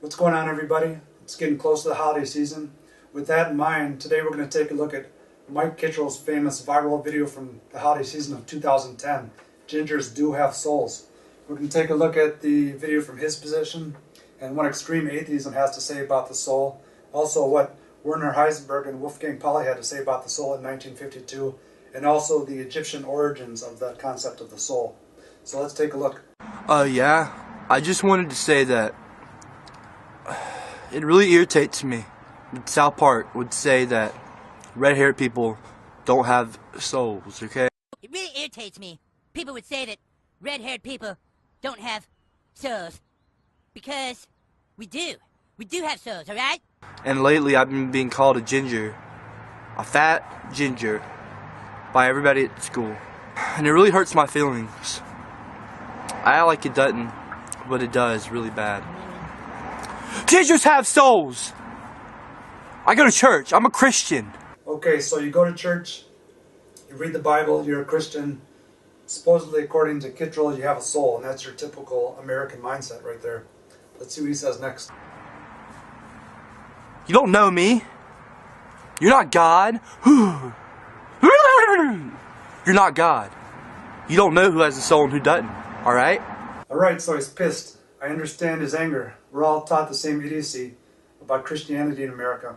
What's going on, everybody? It's getting close to the holiday season. With that in mind, today we're going to take a look at Mike Kittrell's famous viral video from the holiday season of 2010, Gingers Do Have Souls. We're going to take a look at the video from his position and what extreme atheism has to say about the soul. Also what Werner Heisenberg and Wolfgang-Pauli had to say about the soul in 1952, and also the Egyptian origins of the concept of the soul. So let's take a look. Yeah, I just wanted to say that it really irritates me that South Park would say that red-haired people don't have souls, okay? It really irritates me. People would say that red-haired people don't have souls. Because we do. We do have souls, alright? And lately I've been being called a ginger. A fat ginger. By everybody at school. And it really hurts my feelings. I act like it doesn't, but it does really bad. Gingers have souls! I go to church. I'm a Christian. Okay, so you go to church, you read the Bible, you're a Christian. Supposedly, according to Kittrell, you have a soul, and that's your typical American mindset right there. Let's see what he says next. You don't know me. You're not God. You're not God. You don't know who has a soul and who doesn't. Alright? Alright, so he's pissed. I understand his anger. We're all taught the same idiocy about Christianity in America.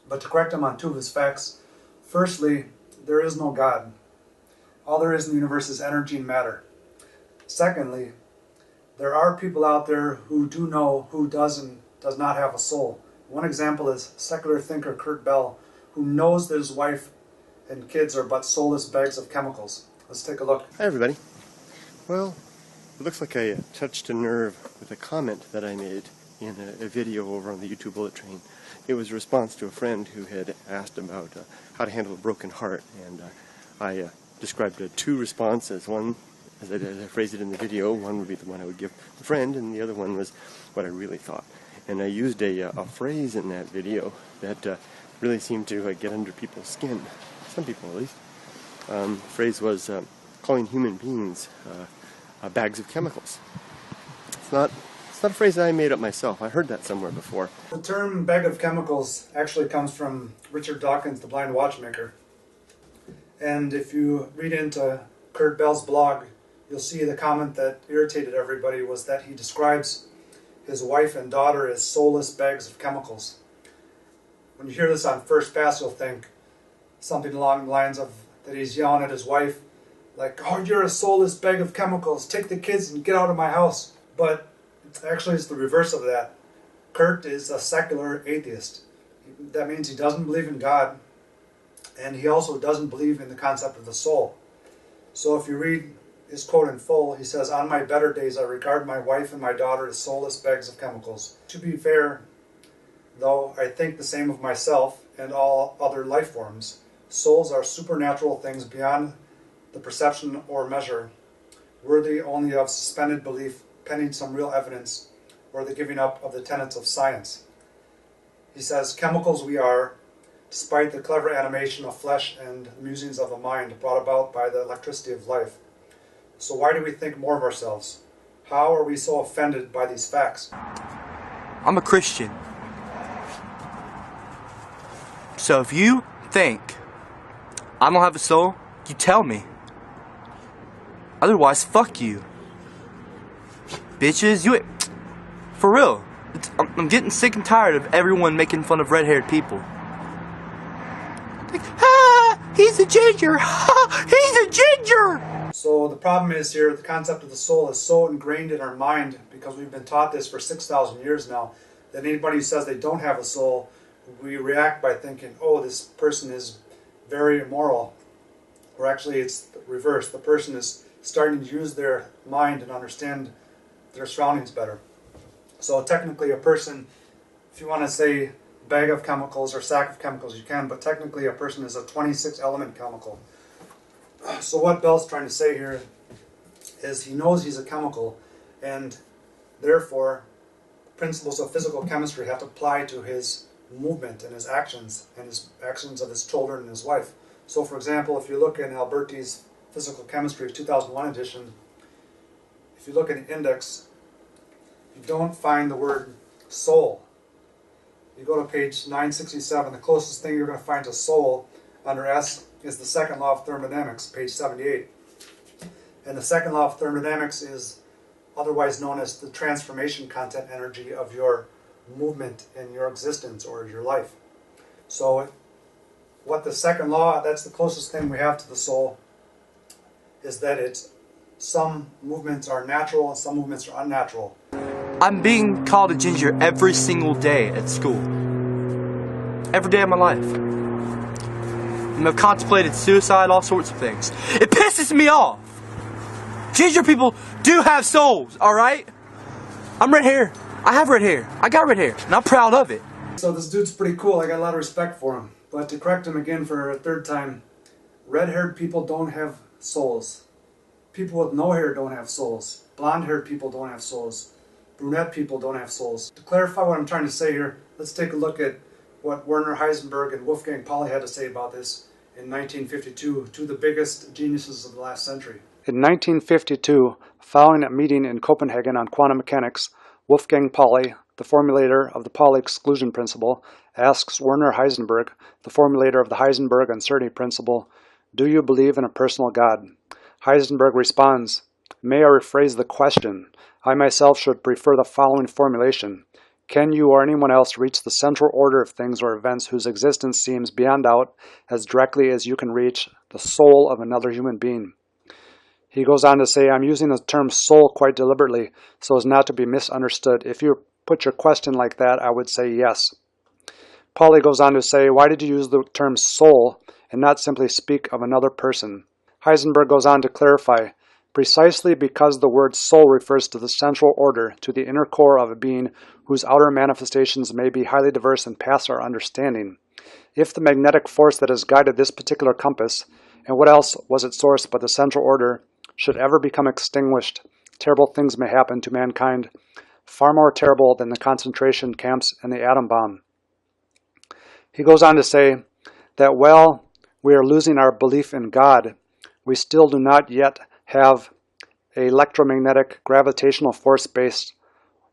But to correct him on two of his facts, firstly, there is no God. All there is in the universe is energy and matter. Secondly, there are people out there who do know who does and does not have a soul. One example is secular thinker Kurt Bell, who knows that his wife and kids are but soulless bags of chemicals. Let's take a look. Hi everybody. Well, it looks like I touched a nerve with a comment that I made in a video over on the YouTube Bullet Train. It was a response to a friend who had asked about how to handle a broken heart, and I described two responses. One, as I phrased it in the video, one would be the one I would give the friend, and the other one was what I really thought. And I used a phrase in that video that really seemed to get under people's skin, some people at least. The phrase was calling human beings bags of chemicals. It's not a phrase that I made up myself. I heard that somewhere before. The term bag of chemicals actually comes from Richard Dawkins, the blind watchmaker. And if you read into Kurt Bell's blog, you'll see the comment that irritated everybody was that he describes his wife and daughter as soulless bags of chemicals. When you hear this on first pass, you'll think something along the lines of that he's yelling at his wife, like, "Oh, you're a soulless bag of chemicals. Take the kids and get out of my house." But it's the reverse of that. Kurt is a secular atheist. That means he doesn't believe in God, and he also doesn't believe in the concept of the soul. So if you read his quote in full, he says, "On my better days, I regard my wife and my daughter as soulless bags of chemicals." To be fair, though, I think the same of myself and all other life forms. Souls are supernatural things beyond the perception or measure, worthy only of suspended belief pending some real evidence or the giving up of the tenets of science. He says, "Chemicals we are, despite the clever animation of flesh and the musings of the mind brought about by the electricity of life. So why do we think more of ourselves? How are we so offended by these facts?" I'm a Christian. So if you think I don't have a soul, you tell me. Otherwise, fuck you. Bitches, for real. I'm getting sick and tired of everyone making fun of red-haired people. Like, he's a ginger. He's a ginger. So the problem is here, the concept of the soul is so ingrained in our mind because we've been taught this for 6,000 years now, that anybody who says they don't have a soul, we react by thinking, oh, this person is very immoral. Or actually it's the reverse. The person is starting to use their mind and understand their surroundings better. So technically a person, if you want to say bag of chemicals or sack of chemicals, you can, but technically a person is a 26 element chemical. So what Bell's trying to say here is he knows he's a chemical, and therefore principles of physical chemistry have to apply to his movement and his actions of his children and his wife. So for example, if you look in Alberti's Physical Chemistry 2001 edition, if you look at the index, you don't find the word soul. You go to page 967, the closest thing you're going to find to soul under S is the second law of thermodynamics, page 78. And the second law of thermodynamics is otherwise known as the transformation content energy of your movement in your existence or your life. So what the second law, that's the closest thing we have to the soul, is that some movements are natural and some movements are unnatural. I'm being called a ginger every single day at school. Every day of my life. And I've contemplated suicide, all sorts of things. It pisses me off. Ginger people do have souls, alright? I'm red hair. I have red hair. I got red hair. And I'm proud of it. So this dude's pretty cool. I got a lot of respect for him. But to correct him again for a third time, red-haired people don't have souls. People with no hair don't have souls. Blonde-haired people don't have souls. Brunette people don't have souls. To clarify what I'm trying to say here, let's take a look at what Werner Heisenberg and Wolfgang Pauli had to say about this in 1952, two of the biggest geniuses of the last century. In 1952, following a meeting in Copenhagen on quantum mechanics, Wolfgang Pauli, the formulator of the Pauli exclusion principle, asks Werner Heisenberg, the formulator of the Heisenberg uncertainty principle, "Do you believe in a personal God?" Heisenberg responds, "May I rephrase the question? I myself should prefer the following formulation. Can you or anyone else reach the central order of things or events whose existence seems beyond doubt as directly as you can reach the soul of another human being?" He goes on to say, "I'm using the term soul quite deliberately so as not to be misunderstood. If you put your question like that, I would say yes." Pauli goes on to say, "Why did you use the term soul and not simply speak of another person?" Heisenberg goes on to clarify, "Precisely because the word soul refers to the central order, to the inner core of a being whose outer manifestations may be highly diverse and past our understanding. If the magnetic force that has guided this particular compass, and what else was its source but the central order, should ever become extinguished, terrible things may happen to mankind, far more terrible than the concentration camps and the atom bomb." He goes on to say that while we are losing our belief in God, we still do not yet have an electromagnetic, gravitational force-based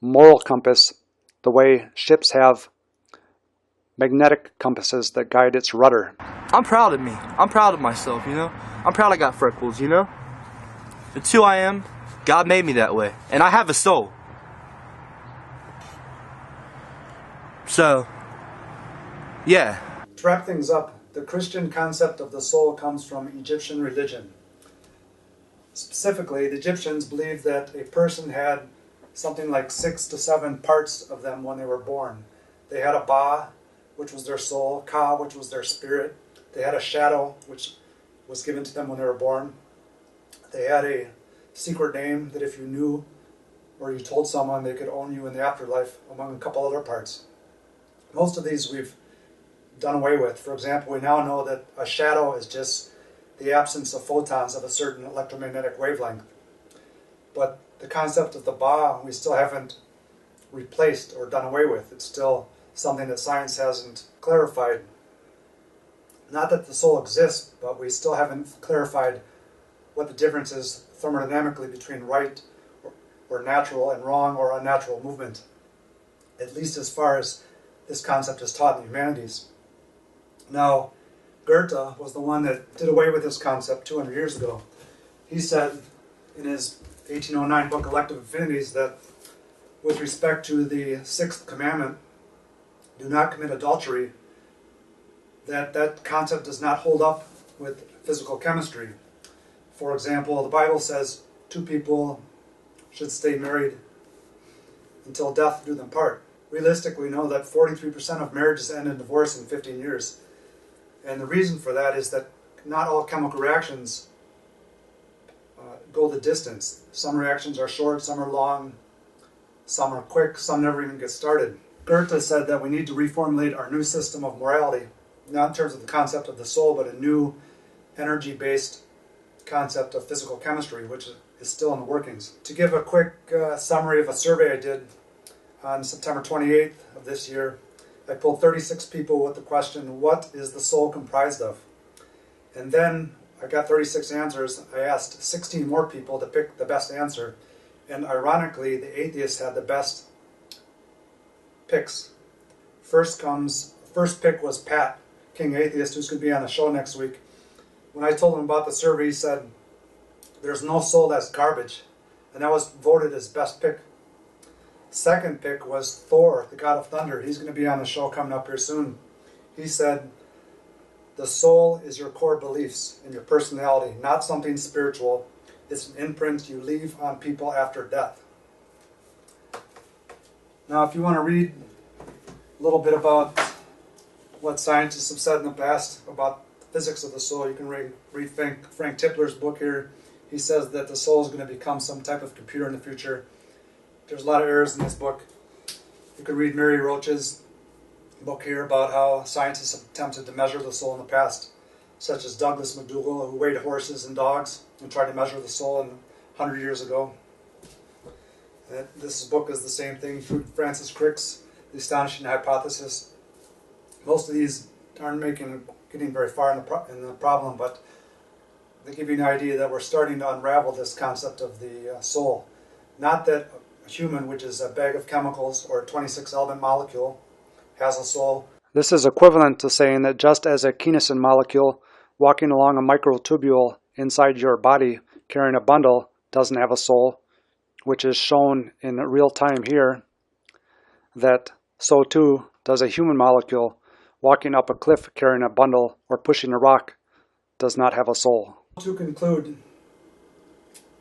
moral compass the way ships have magnetic compasses that guide its rudder. I'm proud of me. I'm proud of myself, you know? I'm proud I got freckles, you know? It's who I am. God made me that way. And I have a soul. So, yeah. To wrap things up, the Christian concept of the soul comes from Egyptian religion. Specifically, the Egyptians believed that a person had something like 6 to 7 parts of them when they were born. They had a Ba, which was their soul, Ka, which was their spirit. They had a shadow, which was given to them when they were born. They had a secret name that if you knew or you told someone, they could own you in the afterlife, among a couple other parts. Most of these we've done away with. For example, we now know that a shadow is just the absence of photons of a certain electromagnetic wavelength. But the concept of the Ba, we still haven't replaced or done away with. It's still something that science hasn't clarified. Not that the soul exists, but we still haven't clarified what the difference is thermodynamically between right or natural and wrong or unnatural movement, at least as far as this concept is taught in the humanities. Now, Goethe was the one that did away with this concept 200 years ago. He said in his 1809 book, Elective Affinities, that with respect to the sixth commandment, do not commit adultery, that concept does not hold up with physical chemistry. For example, the Bible says 2 people should stay married until death do them part. Realistically, we know that 43% of marriages end in divorce in 15 years. And the reason for that is that not all chemical reactions go the distance. Some reactions are short, some are long, some are quick, some never even get started. Goethe said that we need to reformulate our new system of morality, not in terms of the concept of the soul, but a new energy-based concept of physical chemistry, which is still in the workings. To give a quick summary of a survey I did on September 28th of this year, I pulled 36 people with the question, what is the soul comprised of? And then I got 36 answers. I asked 16 more people to pick the best answer. And ironically, the atheists had the best picks. First pick was Pat, King Atheist, who's going to be on the show next week. When I told him about the survey, he said, "There's no soul, that's garbage." And that was voted his best pick. Second pick was Thor, the god of thunder. He's going to be on the show coming up here soon. He said, "The soul is your core beliefs and your personality, not something spiritual. It's an imprint you leave on people after death." Now, if you want to read a little bit about what scientists have said in the past about the physics of the soul, you can read Frank Tipler's book here. He says that the soul is going to become some type of computer in the future. There's a lot of errors in this book. You can read Mary Roach's book here about how scientists have attempted to measure the soul in the past, such as Douglas McDougall, who weighed horses and dogs and tried to measure the soul 100 years ago. This book is the same thing. Francis Crick's The Astonishing Hypothesis. Most of these aren't getting very far in the problem, but they give you an idea that we're starting to unravel this concept of the soul. Not that a human, which is a bag of chemicals or a 26-element molecule, has a soul. This is equivalent to saying that just as a kinesin molecule walking along a microtubule inside your body carrying a bundle doesn't have a soul, which is shown in real time here, that so too does a human molecule walking up a cliff carrying a bundle or pushing a rock does not have a soul. To conclude,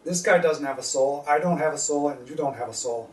this guy doesn't have a soul, I don't have a soul, and you don't have a soul.